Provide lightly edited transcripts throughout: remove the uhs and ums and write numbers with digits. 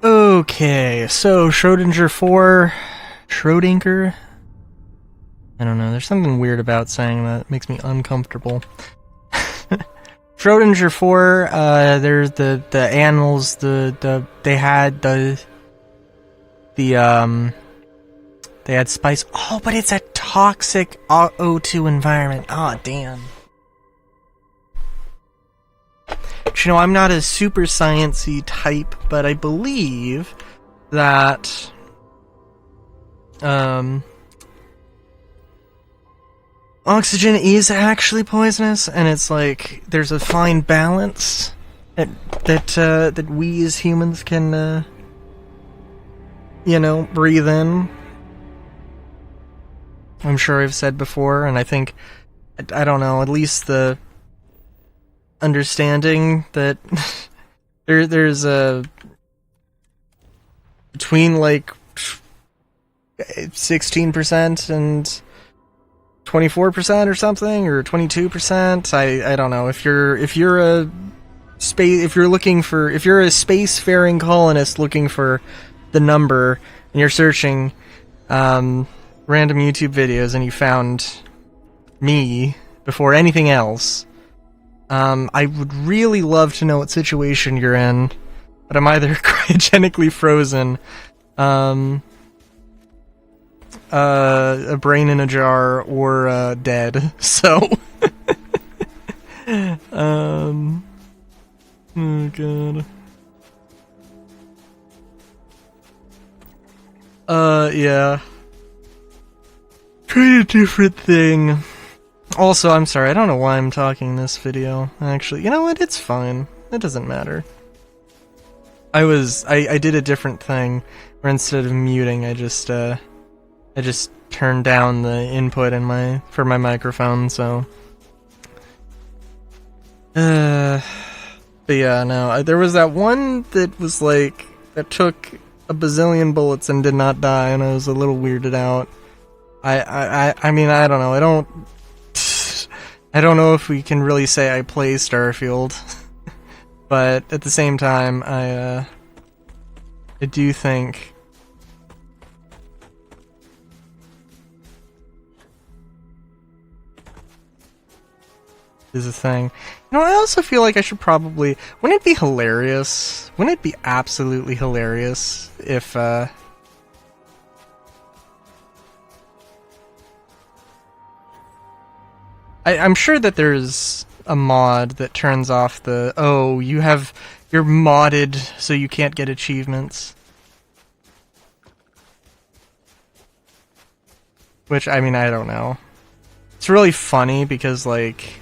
Okay, so Schrodinger 4... Schrodinger? I don't know, there's something weird about saying that. It makes me uncomfortable. Schrodinger 4, there's the animals, they had they had spice. Oh, but it's a toxic O2 environment. Oh, damn. But, you know, I'm not a super sciencey type, but I believe that oxygen is actually poisonous, and it's like there's a fine balance that we as humans can breathe in. I'm sure I've said before, and I think, I don't know, at least the understanding that there's a between like 16% and 24% or something, or 22%. I don't know. If you're a spacefaring colonist looking for the number and you're searching random YouTube videos and you found me before anything else, I would really love to know what situation you're in, but I'm either cryogenically frozen, a brain in a jar, or dead. So, oh god. Yeah. Try a different thing. Also, I'm sorry, I don't know why I'm talking this video, actually. You know what, it's fine. It doesn't matter. I did a different thing, where instead of muting, I just turned down the input for my microphone, so... But yeah, no, there was that one that was like, that took a bazillion bullets and did not die, and I was a little weirded out. I mean, I don't know, I don't know if we can really say I play Starfield, but at the same time, I do think is a thing. You know, I also feel like I should probably... Wouldn't it be hilarious? Wouldn't it be absolutely hilarious if, I'm sure that there's a mod that turns off the, oh, you're modded so you can't get achievements. Which, I mean, I don't know. It's really funny because, like,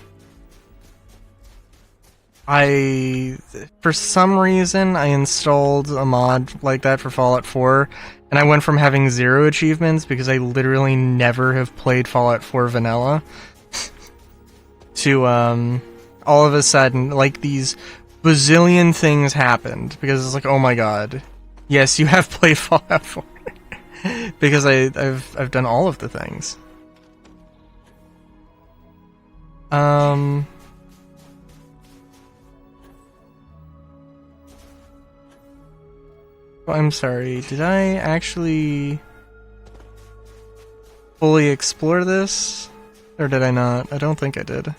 for some reason, I installed a mod like that for Fallout 4, and I went from having 0 achievements, because I literally never have played Fallout 4 vanilla, to, all of a sudden, like, these bazillion things happened, because it's like, oh my god, yes, you have played Fallout 4, because I've done all of the things. Oh, I'm sorry, did I actually fully explore this? Or did I not? I don't think I did.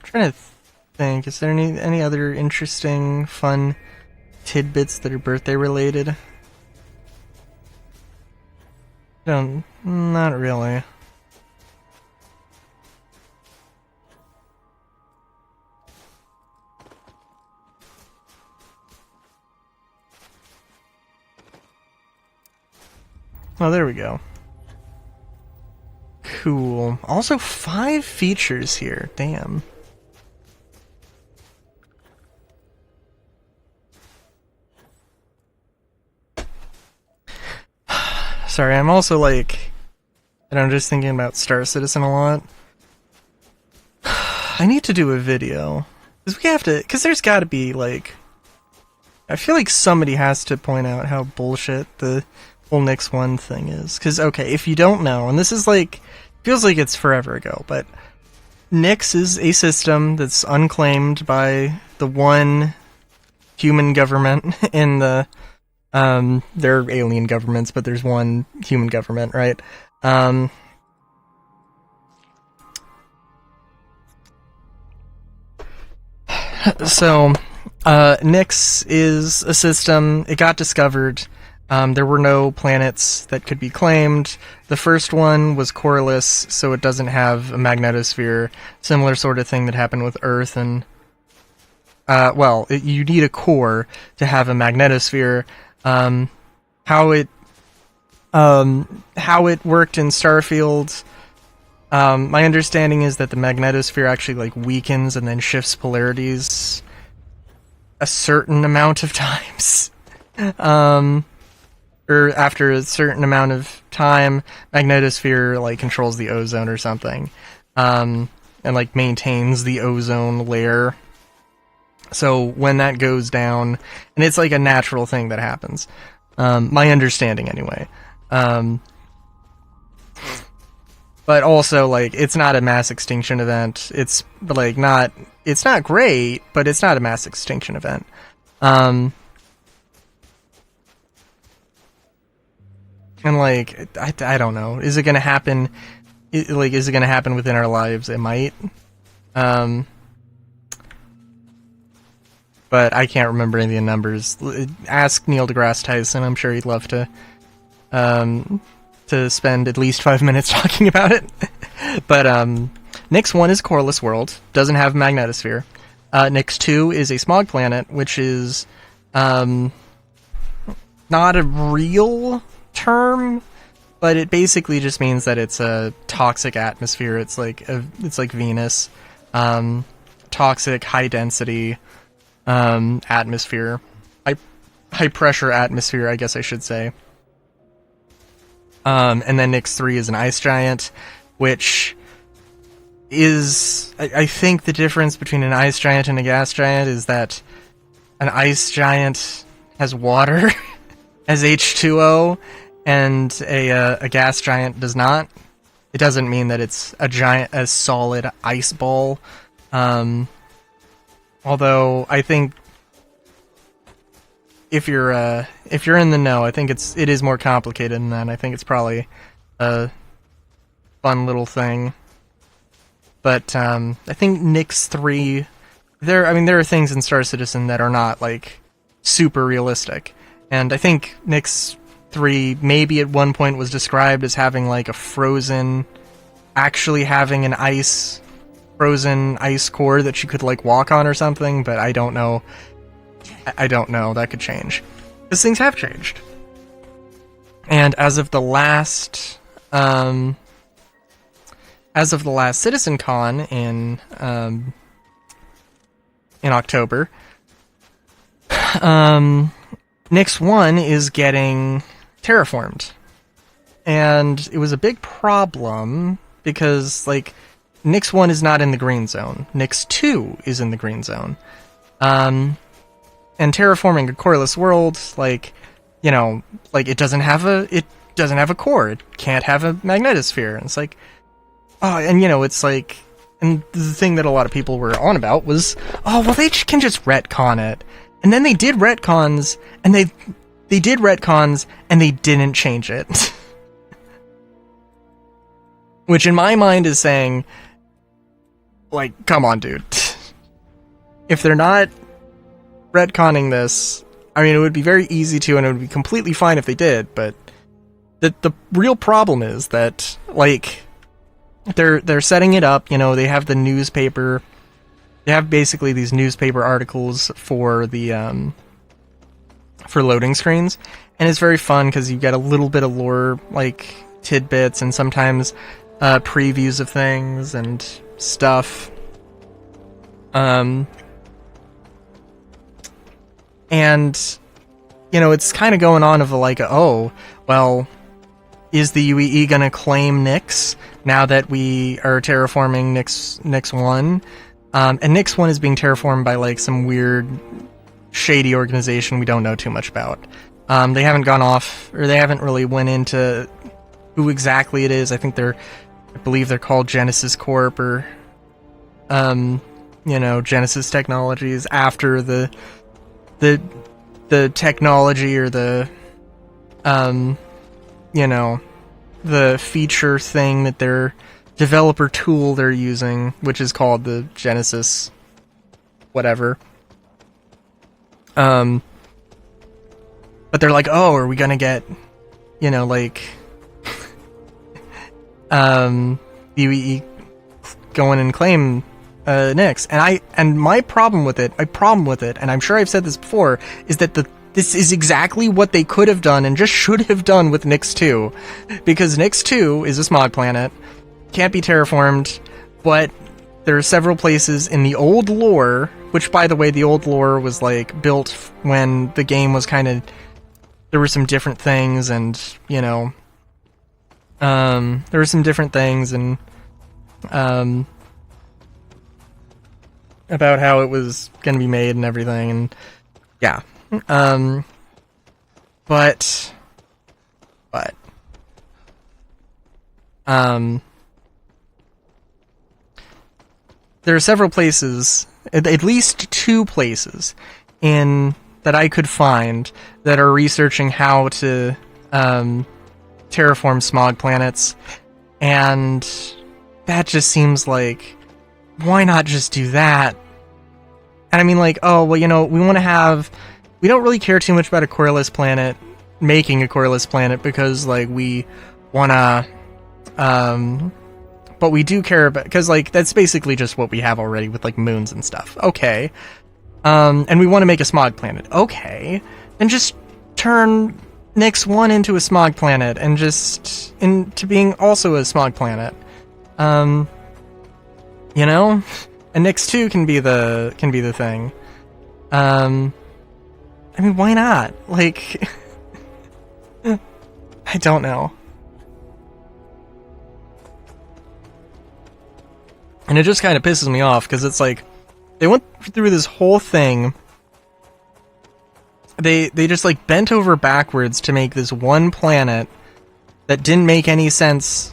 Trying to think, is there any other interesting, fun tidbits that are birthday related? Not really. Oh, there we go. Cool. Also, 5 features here. Damn. Sorry, I'm also like, and I'm just thinking about Star Citizen a lot. I need to do a video. Because there's gotta be, like, I feel like somebody has to point out how bullshit the whole Nix 1 thing is. Because, okay, if you don't know, and this is like, feels like it's forever ago, but Nix is a system that's unclaimed by the one human government in the, there are alien governments, but there's one human government, right? So, Nix is a system, it got discovered, there were no planets that could be claimed. The first one was coreless, so it doesn't have a magnetosphere, similar sort of thing that happened with Earth, and, you need a core to have a magnetosphere. How it worked in Starfield, my understanding is that the magnetosphere actually like weakens and then shifts polarities a certain amount of times. Or after a certain amount of time, magnetosphere like controls the ozone or something, and like maintains the ozone layer. So when that goes down, and it's like a natural thing that happens. My understanding anyway. But also, like, it's not a mass extinction event. It's, like, it's not great, but it's not a mass extinction event. And, like, I don't know. Is it gonna happen, is it gonna happen within our lives? It might. But I can't remember any of the numbers. Ask Neil deGrasse Tyson, I'm sure he'd love to spend at least 5 minutes talking about it. But Nix 1 is a coreless world, doesn't have a magnetosphere. Nix 2 is a smog planet, which is not a real term, but it basically just means that it's a toxic atmosphere. It's like Venus, toxic, high density atmosphere, high pressure atmosphere, I guess I should say. And then Nix 3 is an ice giant, which is, I think the difference between an ice giant and a gas giant is that an ice giant has water, has H2O, and a gas giant does not. It doesn't mean that it's a solid ice ball. Although I think if you're in the know, I think it is more complicated than that. I think it's probably a fun little thing. But I think Nix 3, there are things in Star Citizen that are not like super realistic, and I think Nix 3 maybe at one point was described as having like actually having an frozen ice core that you could like walk on or something, but I don't know. That could change, because things have changed. And as of the last CitizenCon in October, Nix 1 is getting terraformed, and it was a big problem because like Nix 1 is not in the green zone. Nix 2 is in the green zone. and terraforming a coreless world, like, you know, like it doesn't have a core. It can't have a magnetosphere. And it's like, oh, and you know, it's like, and the thing that a lot of people were on about was, oh, well, they can just retcon it. And then they did retcons, and they did retcons, and they didn't change it. Which in my mind is saying, like, come on, dude. If they're not retconning this, I mean, it would be very easy to, and it would be completely fine if they did, but the real problem is that, like, they're setting it up, you know, they have the newspaper, they have basically these newspaper articles for the, for loading screens, and it's very fun because you get a little bit of lore, like, tidbits, and sometimes, previews of things and stuff. And, you know, it's kind of going on of like, oh, well, is the UEE gonna claim Nyx now that we are terraforming Nyx 1? And Nyx 1 is being terraformed by, like, some weird, shady organization we don't know too much about. They haven't gone off, or they haven't really went into who exactly it is. I believe they're called Genesis Corp, or, you know, Genesis Technologies, after the technology, or the, you know, the feature thing that their developer tool they're using, which is called the Genesis whatever. But they're like, oh, are we gonna get, you know, like, UEE go in and claim Nyx, and my problem with it, and I'm sure I've said this before, is that this is exactly what they could have done and just should have done with Nyx 2, because Nyx 2 is a smog planet, can't be terraformed, but there are several places in the old lore, which, by the way, the old lore was, like, built when the game was kind of, there were some different things, and, you know, there were some different things, and, about how it was gonna be made and everything, and, yeah. But, there are several places, at least 2 places, that I could find that are researching how to, terraform smog planets, and that just seems like, why not just do that? And I mean, like, oh, well, you know, we don't really care too much about a coreless planet, making a coreless planet, because, like, we wanna, but we do care about, because, like, that's basically just what we have already with, like, moons and stuff. Okay. And we want to make a smog planet. Okay. Then just turn Nyx 1 into a smog planet, and just into being also a smog planet. You know? And Nyx 2 can be the thing. I mean, why not? Like, I don't know. And it just kind of pisses me off, because it's like, they went through this whole thing. They just, like, bent over backwards to make this one planet that didn't make any sense.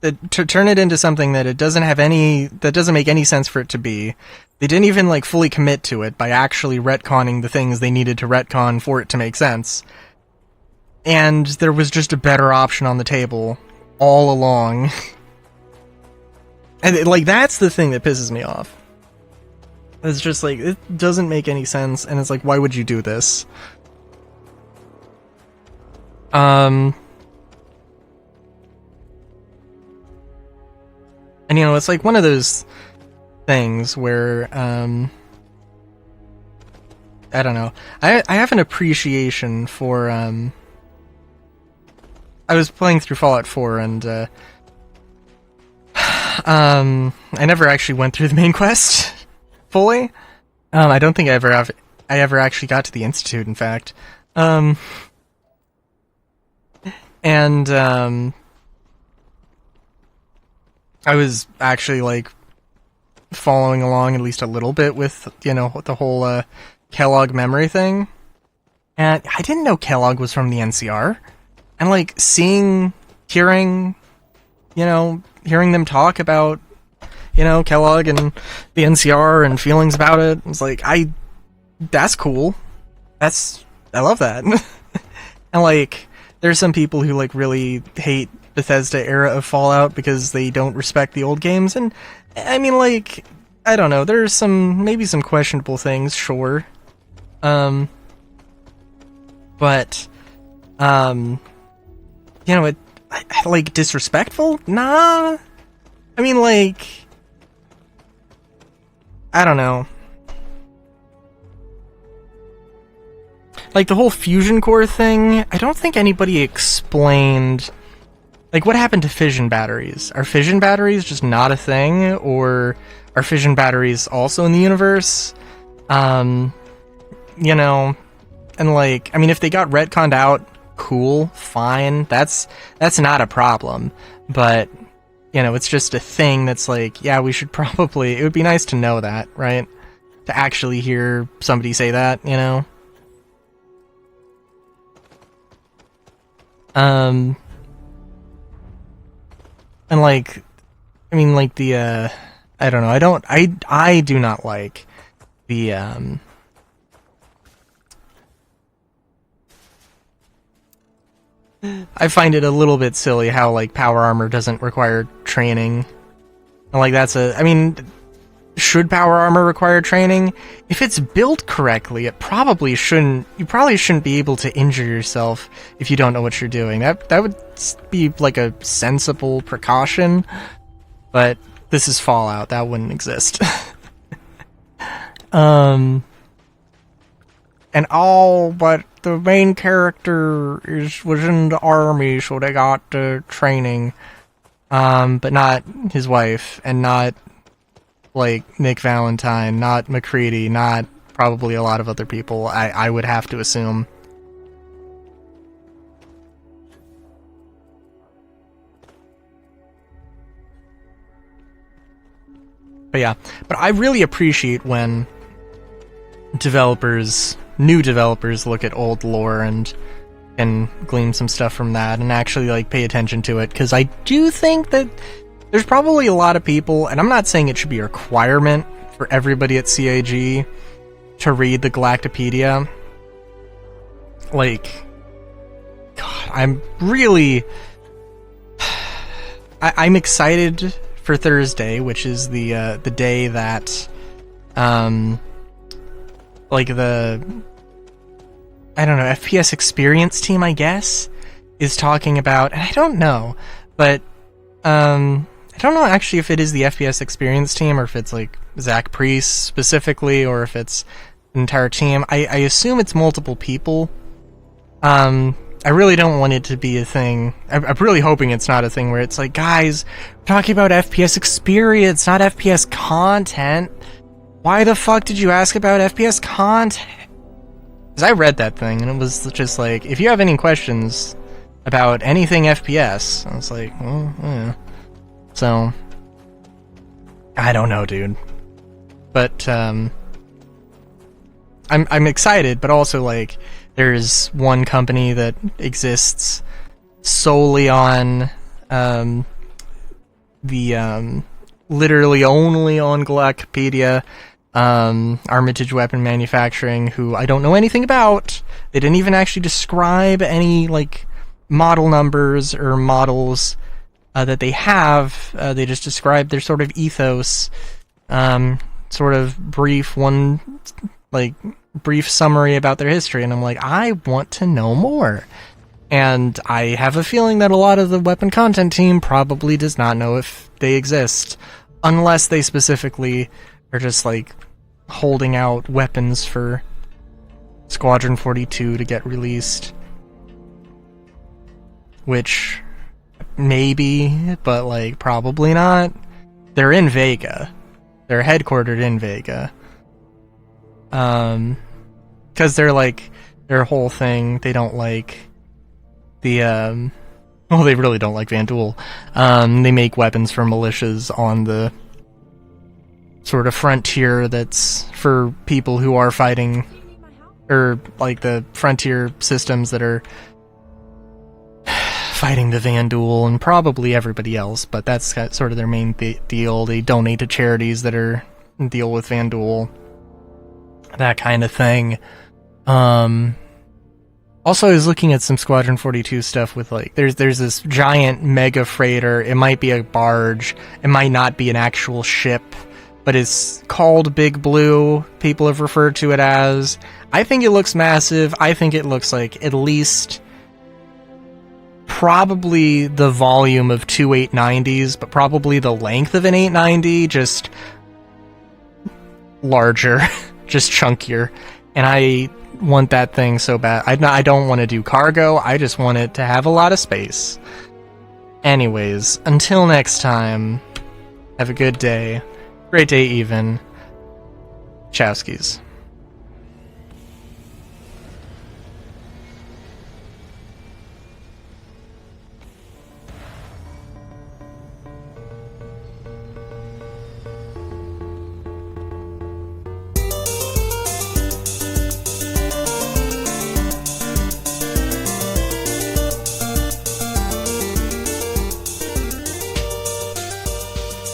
To turn it into something that that doesn't make any sense for it to be. They didn't even, like, fully commit to it by actually retconning the things they needed to retcon for it to make sense. And there was just a better option on the table all along. And, like, that's the thing that pisses me off. It's just, like, it doesn't make any sense, and it's like, why would you do this? And, you know, it's like one of those things where, I don't know. I have an appreciation for, I was playing through Fallout 4, and, I never actually went through the main quest fully. I don't think I ever actually got to the Institute, in fact. And, I was actually, like, following along at least a little bit with, you know, the whole, Kellogg memory thing, and I didn't know Kellogg was from the NCR, and like hearing them talk about Kellogg and the NCR and feelings about it. It's like that's cool. I love that. And like there's some people who like really hate Bethesda era of Fallout because they don't respect the old games, and I mean, like, I don't know, there's maybe some questionable things, sure. But like disrespectful? Nah. I mean, like, I don't know. Like, the whole fusion core thing, I don't think anybody explained, like, what happened to fission batteries? Are fission batteries just not a thing? Or are fission batteries also in the universe? And like, I mean, if they got retconned out, cool, fine, that's not a problem. But, it's just a thing that's like, yeah, we should probably, it would be nice to know that, right? To actually hear somebody say that, And like, I mean, like the, I don't know, I do not like the, I find it a little bit silly how, like, power armor doesn't require training. And, like, I mean, should power armor require training? If it's built correctly, it probably shouldn't. You probably shouldn't be able to injure yourself if you don't know what you're doing. That would be, like, a sensible precaution. But this is Fallout. That wouldn't exist. And all but the main character was in the army, so they got the training. But not his wife, and not, like, Nick Valentine, not McCready, not probably a lot of other people, I would have to assume. But yeah, but I really appreciate when new developers look at old lore and glean some stuff from that and actually, like, pay attention to it, because I do think that there's probably a lot of people, and I'm not saying it should be a requirement for everybody at CAG to read the Galactipedia. Like, God, I'm really... I'm excited for Thursday, which is the day that, like, the, I don't know, FPS Experience team, I guess, is talking about, and I don't know, but, I don't know actually if it is the FPS Experience team, or if it's, like, Zach Priest specifically, or if it's an entire team. I assume it's multiple people. I really don't want it to be a thing. I'm really hoping it's not a thing where it's like, guys, we're talking about FPS Experience, not FPS content. Why the fuck did you ask about FPS content? Because I read that thing, and it was just like, if you have any questions about anything FPS, I was like, well, yeah. So, I don't know, dude. But, I'm excited, but also, like, there's one company that exists solely on, literally only on Galactipedia, Armitage Weapon Manufacturing, who I don't know anything about. They didn't even actually describe any, like, model numbers or models that they have. They just described their sort of ethos, sort of brief summary about their history, and I'm like, I want to know more. And I have a feeling that a lot of the weapon content team probably does not know if they exist, unless they specifically are just, like, holding out weapons for Squadron 42 to get released. Which, maybe, but, like, probably not. They're in Vega. They're headquartered in Vega. Because they're, like, their whole thing, they don't like the, well, they really don't like Van Duel. They make weapons for militias on the sort of frontier that's for people who are fighting or like the Frontier systems that are fighting the Vanduul and probably everybody else, but that's sort of their main deal. They donate to charities that are deal with Vanduul, that kind of thing. Also, I was looking at some Squadron 42 stuff with, like, there's this giant mega freighter. It might be a barge. It might not be an actual ship, but it's called Big Blue. People have referred to it as. I think it looks massive. I think it looks like at least probably the volume of two 890s, but probably the length of an 890, just larger, just chunkier. And I want that thing so bad. I don't want to do cargo. I just want it to have a lot of space. Anyways, until next time, have a good day. Great day even. Chowskis.